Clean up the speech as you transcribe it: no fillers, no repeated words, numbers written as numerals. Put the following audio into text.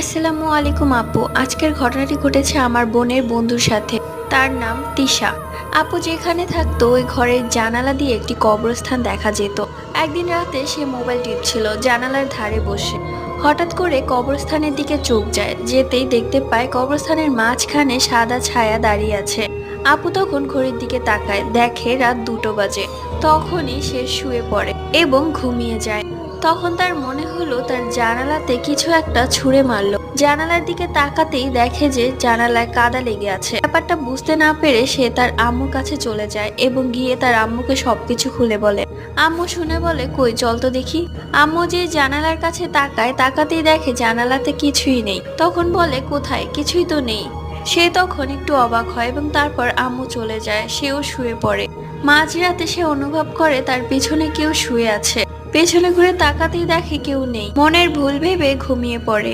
আসসালামু আলাইকুম আপু। আজকের ঘটনাটি ঘটেছে আমার বোনের বন্ধুর সাথে। তার নাম তিশা। আপু যেখানে থাকতো ওই ঘরের জানালা দিয়ে একটি কবরস্থান দেখা যেত। একদিন রাতে সে মোবাইল টিপছিল জানালার ধারে বসে। হঠাৎ করে কবরস্থানের দিকে চোখ যায়, যেতেই দেখতে পায় কবরস্থানের মাঝখানে সাদা ছায়া দাঁড়িয়ে আছে। আপু তখন ঘড়ির দিকে তাকায়, দেখে রাত 2টো বাজে। তখনই সে শুয়ে পড়ে এবং ঘুমিয়ে যায়। তখন তার মনে হলো তার জানালাতে কিছু একটা ছুঁড়ে মারলো। জানালার দিকে তাকাতেই দেখে যে জানালায় কাদা লেগে আছে। ব্যাপারটা বুঝতে না পেরে সে তার আম্মুর কাছে চলে যায় এবং গিয়ে তার আম্মুকে সবকিছু খুলে বলে। আম্মু শুনে বলে, কই চল তো দেখি। আম্মু যে জানালার কাছে তাকায়, তাকাতেই দেখে জানালাতে কিছুই নেই। তখন বলে, কোথায়? কিছুই তো নেই। সে তখন একটু অবাক হয় এবং তারপর আম্মু চলে যায়, সেও শুয়ে পড়ে। মাঝরাতে সে অনুভব করে তার পিছনে কেউ শুয়ে আছে। পেছনে ঘুরে তাকাতেই দেখে কেউ নেই। মনের ভুল ভেবে ঘুমিয়ে পড়ে।